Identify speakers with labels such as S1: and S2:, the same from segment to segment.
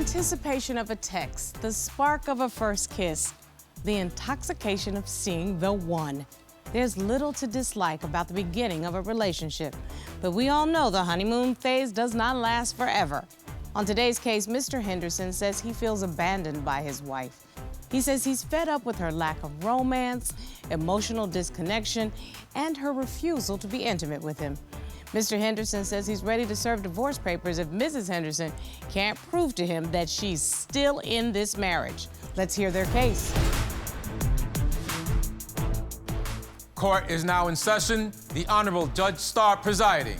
S1: anticipation of a text, the spark of a first kiss, the intoxication of seeing the one. There's little to dislike about the beginning of a relationship, but we all know the honeymoon phase does not last forever. On today's case, Mr. Henderson says he feels abandoned by his wife. He says he's fed up with her lack of romance, emotional disconnection, and her refusal to be intimate with him. Mr. Henderson says he's ready to serve divorce papers if Mrs. Henderson can't prove to him that she's still in this marriage. Let's hear their case.
S2: Court is now in session. The Honorable Judge Starr presiding.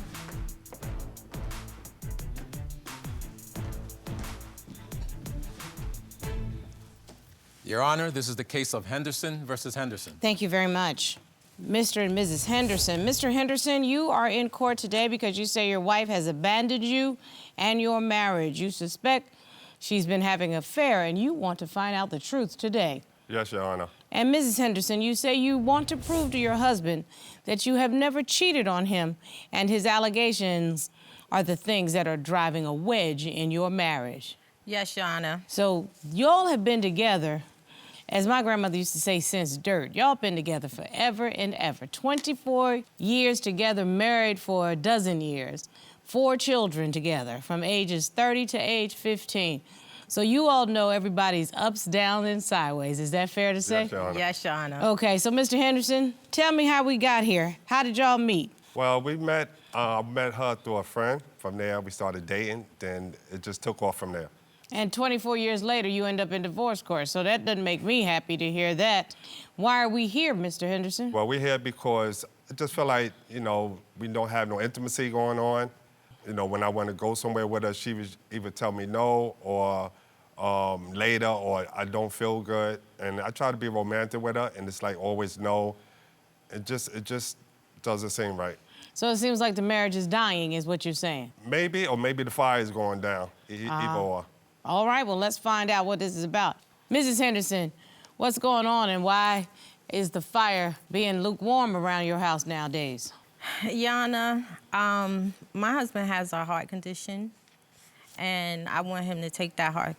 S2: Your Honor, this is the case of Henderson versus Henderson.
S1: Thank you very much. Mr. and Mrs. Henderson. Mr. Henderson, you are in court today because you say your wife has abandoned you and your marriage. You suspect she's been having an affair and you want to find out the truth today.
S3: Yes, Your Honor.
S1: And Mrs. Henderson, you say you want to prove to your husband that you have never cheated on him and his allegations are the things that are driving a wedge in your marriage.
S4: Yes, Your Honor.
S1: So y'all have been together, as my grandmother used to say, since dirt. Y'all been together forever and ever. 24 years together, married for a dozen years. 4 children together from ages 30 to age 15. So you all know everybody's ups, downs, and sideways. Is that fair to say?
S3: Yes, Your Honor.
S4: Yes, Your Honor.
S1: Okay, so Mr. Henderson, tell me how we got here. How did y'all meet?
S3: Well, we met, I met her through a friend. From there, we started dating, then it just took off from there.
S1: And 24 years later, you end up in divorce court, so that doesn't make me happy to hear that. Why are we here, Mr. Henderson?
S3: Well, we're here because I just feel like, you know, we don't have no intimacy going on. You know, when I want to go somewhere with her, she would either tell me no or later, or I don't feel good. And I try to be romantic with her, and it's like always no. It just doesn't seem right.
S1: So it seems like the marriage is dying, is what you're saying?
S3: Maybe, or maybe the fire is going down, either or.
S1: All right, well, let's find out what this is about. Mrs. Henderson, what's going on and why is the fire being lukewarm around your house nowadays?
S4: Your Honor, my husband has a heart condition, and I want him to take that heart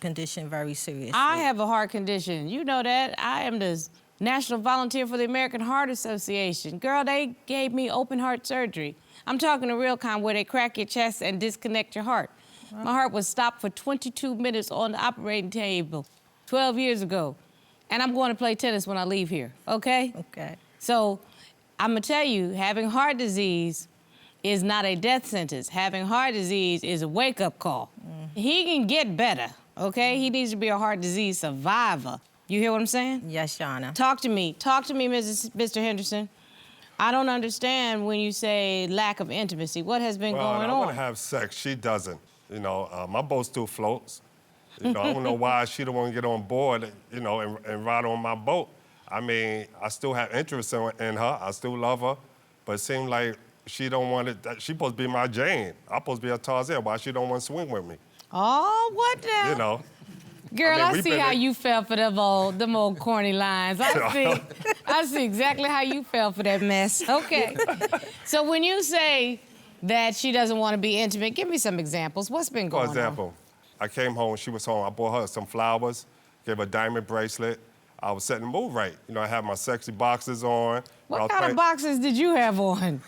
S4: condition very seriously.
S1: I have a heart condition. You know that. I am the National Volunteer for the American Heart Association. Girl, they gave me open heart surgery. I'm talking the real kind where they crack your chest and disconnect your heart. My heart was stopped for 22 minutes on the operating table 12 years ago. And I'm going to play tennis when I leave here, okay?
S4: Okay.
S1: So I'm gonna tell you, having heart disease is not a death sentence. Having heart disease is a wake-up call. He can get better, okay? He needs to be a heart disease survivor. You hear what I'm saying?
S4: Yes, Your Honor.
S1: Talk to me, Mr. Henderson. I don't understand when you say lack of intimacy. What has been going on?
S3: I want to have sex. She doesn't. You know, my boat still floats. You know, I don't know why she don't want to get on board, you know, and ride on my boat. I mean, I still have interest in her. I still love her. But it seems like she don't want it. She's supposed to be my Jane. I'm supposed to be a Tarzan. Why she don't want to swing with me?
S1: Oh, what now?
S3: You know.
S1: Girl, I see how
S3: you
S1: you fell for them old corny lines. I see exactly how you fell for that mess. Okay. So when you say that she doesn't want to be intimate, give me some examples. What's been going on?
S3: For example, I came home, she was home. I bought her some flowers, gave her a diamond bracelet. I was setting the mood right. You know, I had my sexy boxers on.
S1: What kind of boxers did you have on?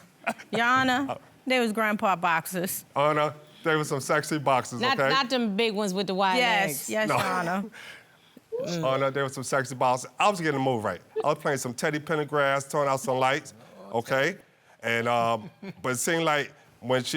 S4: Your Honor, they was grandpa boxers.
S3: Honor, there was some sexy boxers, okay?
S1: Not them big ones with the wide legs.
S4: Yes,
S3: No.
S4: Your Honor.
S3: Honor, there was some sexy boxers. I was getting the mood right. I was playing some Teddy Pendergrass, turning out some lights, okay? And, but it seemed like when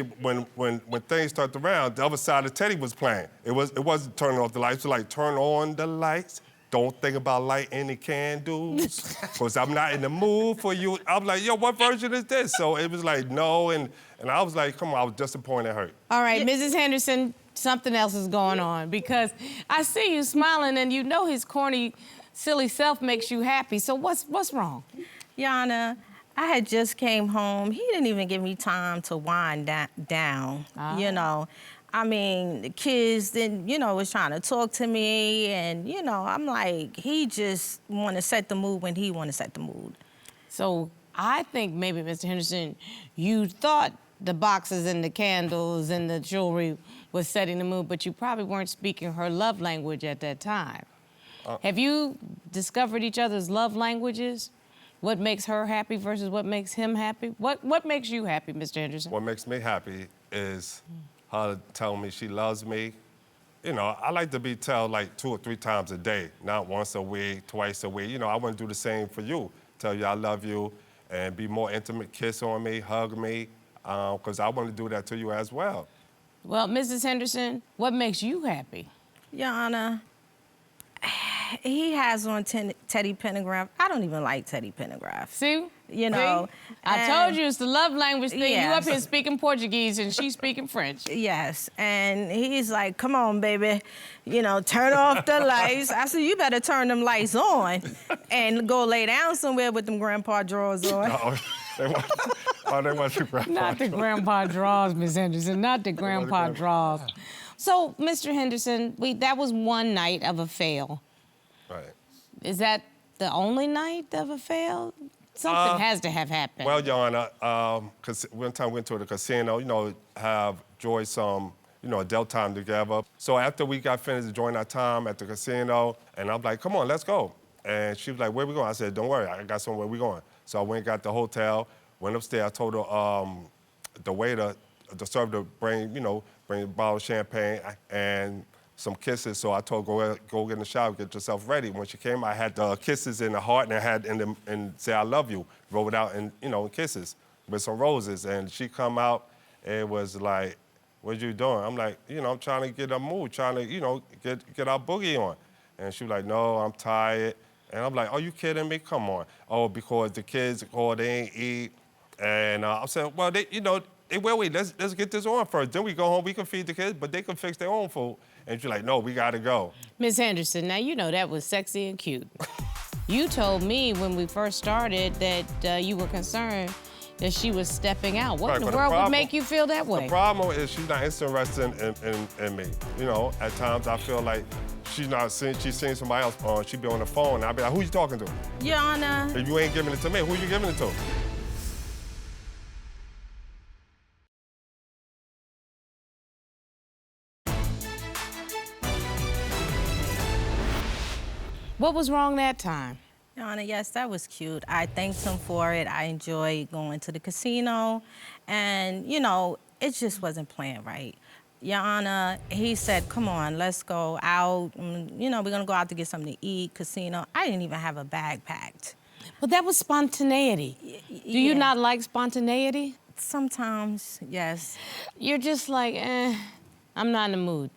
S3: things turned around, the other side of Teddy was playing. It wasn't turning off the lights. It was like, turn on the lights. Don't think about lighting any candles, because I'm not in the mood for you. I was like, yo, what version is this? So it was like, no, and I was like, come on, I was disappointed and hurt.
S1: All right, Mrs. Henderson, something else is going on, because I see you smiling and you know his corny, silly self makes you happy, so what's wrong?
S4: Your Honor, I had just came home. He didn't even give me time to wind down, you know. I mean, the kids then, you know, was trying to talk to me, and, you know, I'm like, he just want to set the mood when he want to set the mood.
S1: So I think maybe, Mr. Henderson, you thought the boxes and the candles and the jewelry was setting the mood, but you probably weren't speaking her love language at that time. Have you discovered each other's love languages? What makes her happy versus what makes him happy? What makes you happy, Mr. Henderson?
S3: What makes me happy is her telling me she loves me. You know, I like to be told like 2 or 3 times a day, not once a week, twice a week. You know, I want to do the same for you. Tell you I love you and be more intimate, kiss on me, hug me, because I want to do that to you as well.
S1: Well, Mrs. Henderson, what makes you happy?
S4: Your Honor, he has on Teddy Pendergraft. I don't even like Teddy Pendergraft.
S1: See?
S4: You know.
S1: See? I told you it's the love language thing.
S4: Yes.
S1: You up here speaking Portuguese and she's speaking French.
S4: Yes, and he's like, come on, baby, you know, turn off the lights. I said, you better turn them lights on and go lay down somewhere with them grandpa drawers on.
S3: They want you grandpa.
S1: Not the grandpa draws, Miss Henderson, not the grandpa draws. So, Mr. Henderson, that was one night of a fail.
S3: Right.
S1: Is that the only night of a fail? Something has to have happened.
S3: Well, Your Honor, cause one time we went to the casino, you know, have enjoyed some, you know, adult time together. So after we got finished enjoying our time at the casino, and I'm like, come on, let's go. And she was like, where we going? I said, don't worry, I got somewhere we going. So I went and got the hotel, went upstairs, I told her, the waiter, the server to bring a bottle of champagne and some kisses. So I told her, go get in the shower, get yourself ready. When she came, I had the kisses in the heart and I had and say I love you, roll it out in, you know, kisses with some roses. And she come out, and it was like, what you doing? I'm like, you know, I'm trying to get a mood, trying to, you know, get our boogie on. And she was like, no, I'm tired. And I'm like, are you kidding me? Come on. Oh, because the kids called, they ain't eat. And I said, well, you know, wait, let's get this on first. Then we go home, we can feed the kids, but they can fix their own food. And she's like, no, we gotta go.
S1: Miss Henderson, now you know that was sexy and cute. You told me when we first started that you were concerned that she was stepping out. What in the world would make you feel that way?
S3: The problem is she's not interested in me. You know, at times I feel like she's seeing somebody else, she be on the phone, and I be like, who you talking to?
S4: Your Honor.
S3: If you ain't giving it to me, who you giving it to?
S1: What was wrong that time?
S4: Your Honor, yes, that was cute. I thanked him for it. I enjoyed going to the casino. And, you know, it just wasn't playing right. Your Honor, he said, come on, let's go out. You know, we're going to go out to get something to eat, casino. I didn't even have a bag packed.
S1: But that was spontaneity. Do you not like spontaneity?
S4: Sometimes, yes.
S1: You're just like, I'm not in the mood.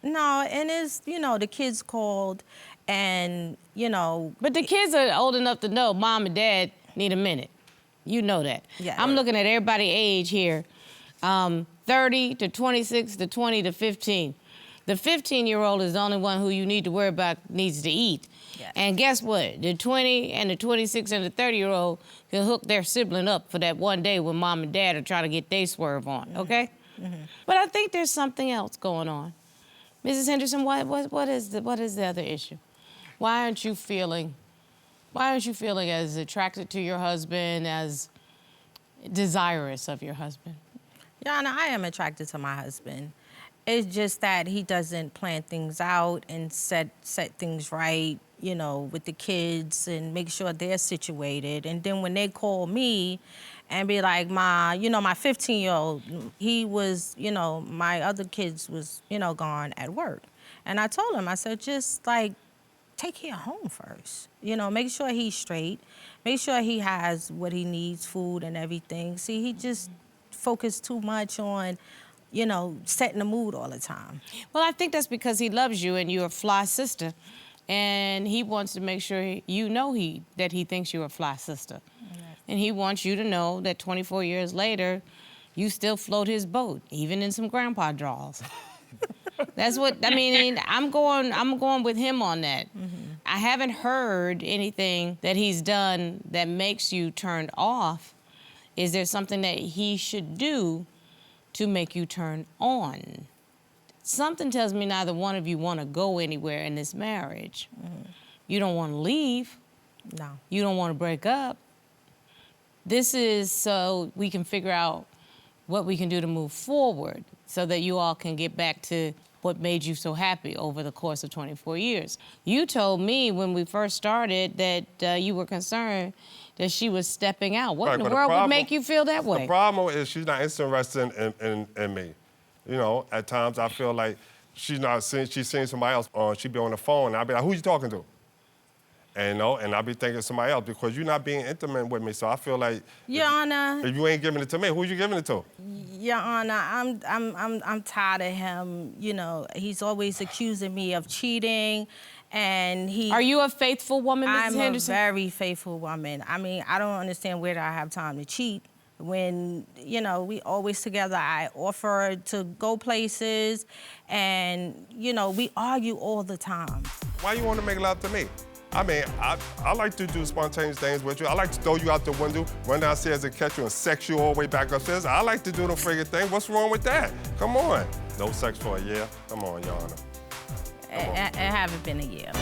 S4: No, and it's, you know, the kids called and, you know.
S1: But the kids are old enough to know mom and dad need a minute. You know that.
S4: Yeah.
S1: I'm looking at everybody's age here. 30 to 26 to 20 to 15. The 15-year-old is the only one who you need to worry about needs to eat.
S4: Yes.
S1: And guess what? The 20 and the 26 and the 30-year-old can hook their sibling up for that one day when mom and dad are trying to get their swerve on, okay? Mm-hmm. But I think there's something else going on. Mrs. Henderson, what is the other issue? Why aren't you feeling as attracted to your husband, as desirous of your husband?
S4: Your Honor, I am attracted to my husband. It's just that he doesn't plan things out and set things right, you know, with the kids and make sure they're situated. And then when they call me and be like, my 15-year-old, he was, you know, my other kids was, you know, gone at work. And I told him, I said, just like, take care of home first. You know, make sure he's straight. Make sure he has what he needs, food and everything. See, he just focused too much on, you know, setting the mood all the time.
S1: Well, I think that's because he loves you and you're a fly sister. And he wants to make sure you know that he thinks you're a fly sister. Mm-hmm. And he wants you to know that 24 years later, you still float his boat, even in some grandpa draws. That's what, I mean, I'm going with him on that. Mm-hmm. I haven't heard anything that he's done that makes you turned off. Is there something that he should do to make you turn on? Something tells me neither one of you want to go anywhere in this marriage. Mm-hmm. You don't want to leave.
S4: No.
S1: You don't want to break up. This is so we can figure out what we can do to move forward so that you all can get back to what made you so happy over the course of 24 years. You told me when we first started that you were concerned that she was stepping out. What
S3: Right,
S1: in the
S3: but
S1: world would make you feel that way?
S3: The problem is she's not interested in me. You know, at times I feel like she's seeing somebody else, or she be on the phone, and I'll be like, who you talking to? And, and I'll be thinking somebody else because you're not being intimate with me. So I feel like
S4: Your Honor.
S3: if you ain't giving it to me, who you giving it to?
S4: Your Honor, I'm tired of him. You know, he's always accusing me of cheating, and he.
S1: Are you a faithful woman, Mrs.
S4: I'm
S1: Henderson?
S4: a very faithful woman. I mean, I don't understand where do I have time to cheat when, you know, we always together. I offer to go places, and, you know, we argue all the time.
S3: Why you want to make love to me? I mean, I like to do spontaneous things with you. I like to throw you out the window, run downstairs and catch you and sex you all the way back upstairs. I like to do the friggin' thing. What's wrong with that? Come on. No sex for a year? Come on, Your Honor.
S4: It haven't been a year.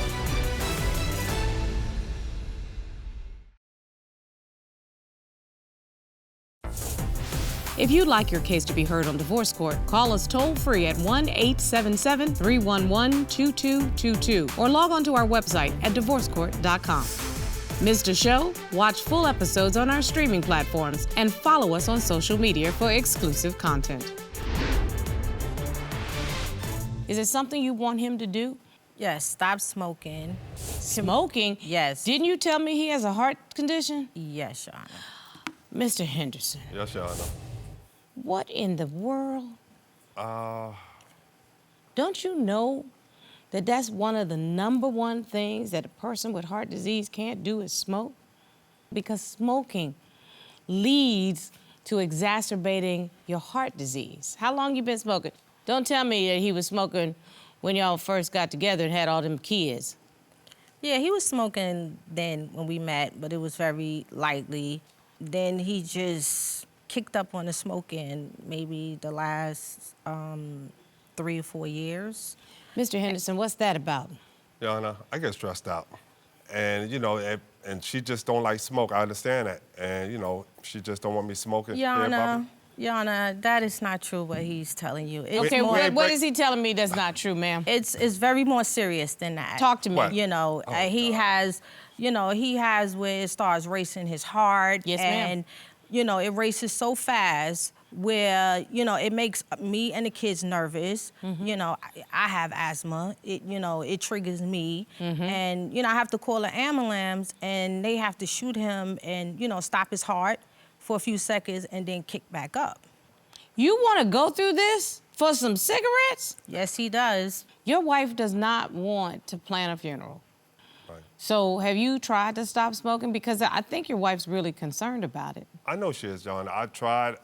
S1: If you'd like your case to be heard on divorce court, call us toll-free at 1-877-311-2222 or log on to our website at divorcecourt.com. Missed a show? Watch full episodes on our streaming platforms and follow us on social media for exclusive content. Is it something you want him to do?
S4: Yes, stop smoking.
S1: Smoking?
S4: Yes.
S1: Didn't you tell me he has a heart condition?
S4: Yes, Your Honor.
S1: Mr. Henderson.
S3: Yes, Your Honor.
S1: What in the world? Don't you know that that's one of the #1 things that a person with heart disease can't do is smoke? Because smoking leads to exacerbating your heart disease. How long you been smoking? Don't tell me that he was smoking when y'all first got together and had all them kids.
S4: Yeah, he was smoking then when we met, but it was very lightly. Then he just kicked up on the smoking maybe the last 3 or 4 years.
S1: Mr. Henderson, what's that about?
S3: Your Honor, I get stressed out. And, you know, and she just don't like smoke. I understand that. And, you know, she just don't want me smoking.
S4: Your
S3: here,
S4: Honor,
S3: Bobby.
S4: Your Honor, that is not true what he's telling you. It's
S1: Okay,
S4: more,
S1: what is he telling me that's not true, ma'am?
S4: it's very more serious than that.
S1: Talk to me.
S3: What?
S4: You know, he has where it starts racing his heart.
S1: Yes, ma'am.
S4: And, you know, it races so fast where, you know, it makes me and the kids nervous.
S1: Mm-hmm.
S4: You know, I have asthma. It triggers me.
S1: Mm-hmm.
S4: And, you know, I have to call an ambulance and they have to shoot him and, you know, stop his heart for a few seconds and then kick back up.
S1: You want to go through this for some cigarettes?
S4: Yes, he does.
S1: Your wife does not want to plan a funeral.
S3: Right.
S1: So have you tried to stop smoking? Because I think your wife's really concerned about it.
S3: I know she is, Your Honor. I tried,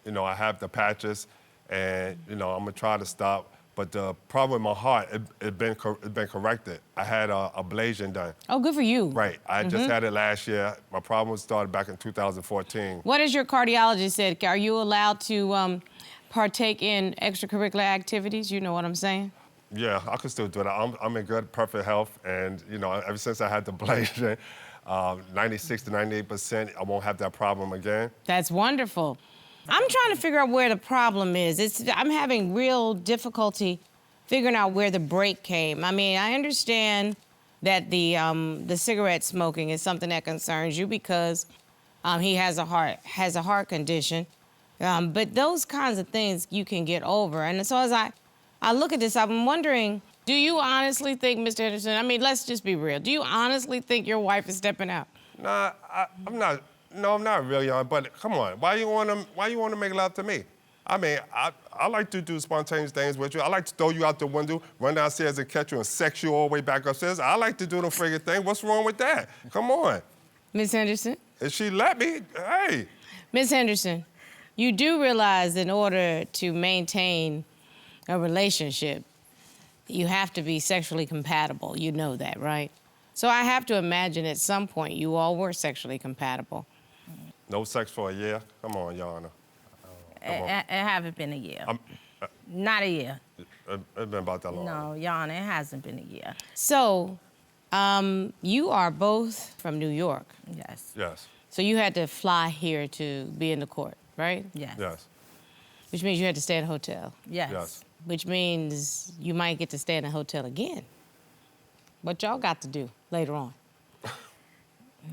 S3: you know, I have the patches, and, you know, I'm going to try to stop. But the problem with my heart, it been corrected. I had a ablation done.
S1: Oh, good for you.
S3: Right. I just had it last year. My problem started back in 2014.
S1: What has your cardiologist said? Are you allowed to partake in extracurricular activities? You know what I'm saying?
S3: Yeah, I can still do that. I'm in good, perfect health. And, you know, ever since I had the ablation, 96 to 98%, I won't have that problem again.
S1: That's wonderful. I'm trying to figure out where the problem is. I'm having real difficulty figuring out where the break came. I mean, I understand that the cigarette smoking is something that concerns you because he has a heart condition. But those kinds of things you can get over. And so as I look at this, I'm wondering, do you honestly think, Mr. Henderson, I mean, let's just be real. Do you honestly think your wife is stepping out?
S3: Nah, I'm not. No, I'm not really on. But come on, why you want to make love to me? I mean, I like to do spontaneous things with you. I like to throw you out the window, run downstairs and catch you and sex you all the way back upstairs. I like to do the friggin' thing. What's wrong with that? Come on.
S1: Ms. Henderson?
S3: If she let me, hey.
S1: Ms. Henderson, you do realize in order to maintain a relationship, you have to be sexually compatible. You know that, right? So I have to imagine at some point you all were sexually compatible.
S3: No sex for a year? Come on, Your Honor.
S4: It haven't been a year. Not a year.
S3: It's been about that long.
S4: No, Your Honor, it hasn't been a year.
S1: So you are both from New York.
S4: Yes.
S3: Yes.
S1: So you had to fly here to be in the court, right?
S4: Yes.
S3: Yes.
S1: Which means you had to stay in a hotel.
S4: Yes.
S3: Yes.
S1: Which means you might get to stay in a hotel again. What y'all got to do later on?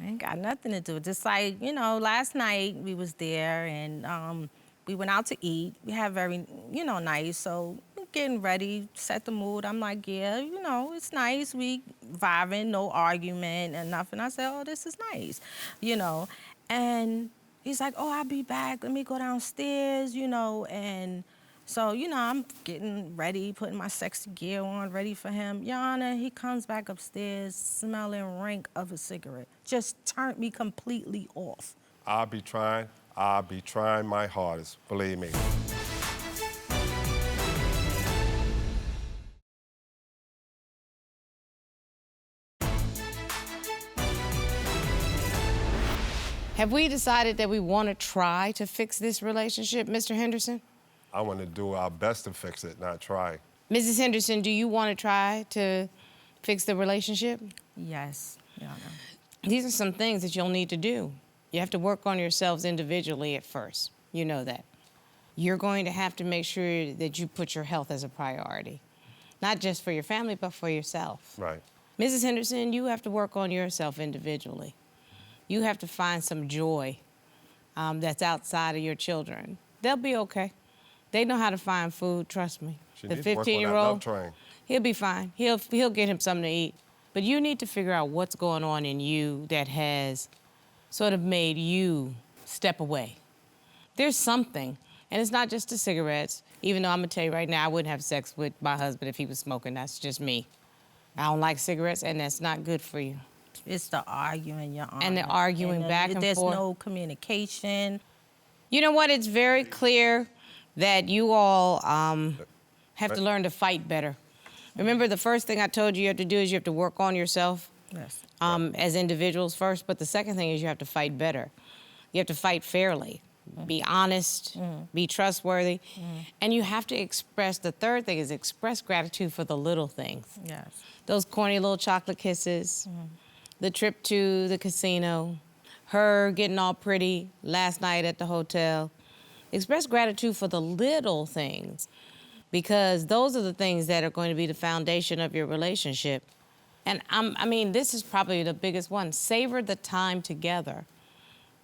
S4: Ain't got nothing to do. Just like, you know, last night we was there and we went out to eat. We had very, you know, nice. So we're getting ready, set the mood. I'm like, yeah, you know, it's nice. We vibing, no argument and nothing. I said, oh, this is nice, you know. And he's like, oh, I'll be back. Let me go downstairs, you know. And so, you know, I'm getting ready, putting my sexy gear on, ready for him. Your Honor, he comes back upstairs smelling rank of a cigarette. Just turned me completely off.
S3: I'll be trying my hardest, believe me.
S1: Have we decided that we want to try to fix this relationship, Mr. Henderson?
S3: I want to do our best to fix it, not try.
S1: Mrs. Henderson, do you want to try to fix the relationship?
S4: Yes, Your Honor.
S1: These are some things that you'll need to do. You have to work on yourselves individually at first. You know that. You're going to have to make sure that you put your health as a priority. Not just for your family, but for yourself.
S3: Right.
S1: Mrs. Henderson, you have to work on yourself individually. You have to find some joy that's outside of your children. They'll be okay. They know how to find food, trust me.
S3: She
S1: The
S3: needs to work on that
S1: 15-year-old,
S3: love train.
S1: he'll be fine. He'll get him something to eat. But you need to figure out what's going on in you that has sort of made you step away. There's something, and it's not just the cigarettes, even though I'm gonna tell you right now, I wouldn't have sex with my husband if he was smoking. That's just me. I don't like cigarettes, and that's not good for you.
S4: It's the arguing, Your Honor.
S1: And the arguing back and
S4: there's
S1: forth.
S4: no communication.
S1: You know what? It's very clear that you all have to learn to fight better. Remember, the first thing I told you you have to do is you have to work on yourself
S4: Yes.
S1: as individuals first, but the second thing is you have to fight better. You have to fight fairly, be honest, be trustworthy, and you have to express, the third thing is express gratitude for the little things.
S4: Yes.
S1: Those corny little chocolate kisses, the trip to the casino, her getting all pretty last night at the hotel. Express gratitude for the little things, because those are the things that are going to be the foundation of your relationship. And I mean, this is probably the biggest one. Savor the time together.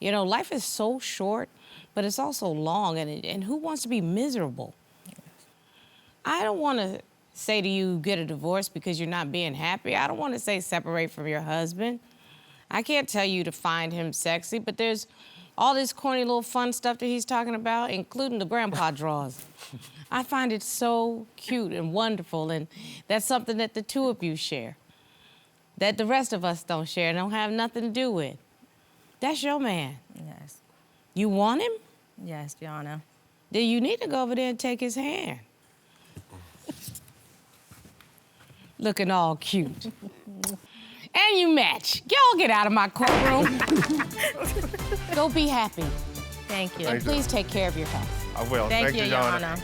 S1: You know, life is so short, but it's also long, and who wants to be miserable? I don't want to say to you, get a divorce because you're not being happy. I don't want to say separate from your husband. I can't tell you to find him sexy, but there's all this corny little fun stuff that he's talking about, including the grandpa drawers. I find it so cute and wonderful, and that's something that the two of you share, that the rest of us don't share and don't have nothing to do with. That's your man.
S4: Yes.
S1: You want him?
S4: Yes, Your Honor.
S1: Then you need to go over there and take his hand. Looking all cute. And you match. Y'all get out of my courtroom. Go be happy.
S4: Thank you.
S3: Thank
S1: And please take care of your health.
S3: I will.
S4: Thank you, Your Honor.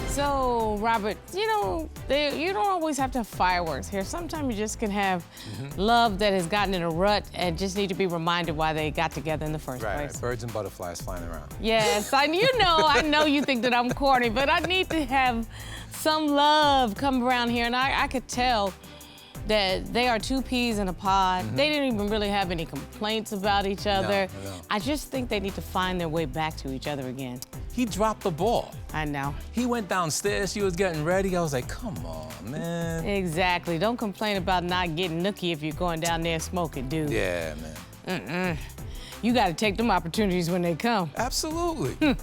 S1: So, Robert, you know, you don't always have to have fireworks here. Sometimes you just can have love that has gotten in a rut and just need to be reminded why they got together in the first
S2: Right,
S1: place.
S2: birds and butterflies flying around.
S1: Yes, I know you think that I'm corny, but I need to have some love come around here, and I could tell that they are two peas in a pod. They didn't even really have any complaints about each other.
S2: No.
S1: I just think they need to find their way back to each other again.
S2: He dropped the ball.
S1: I know.
S2: He went downstairs, she was getting ready. I was like, come on, man.
S1: Exactly. Don't complain about not getting nookie if you're going down there smoking, dude.
S2: Yeah, man.
S1: You got to take them opportunities when they come.
S2: Absolutely.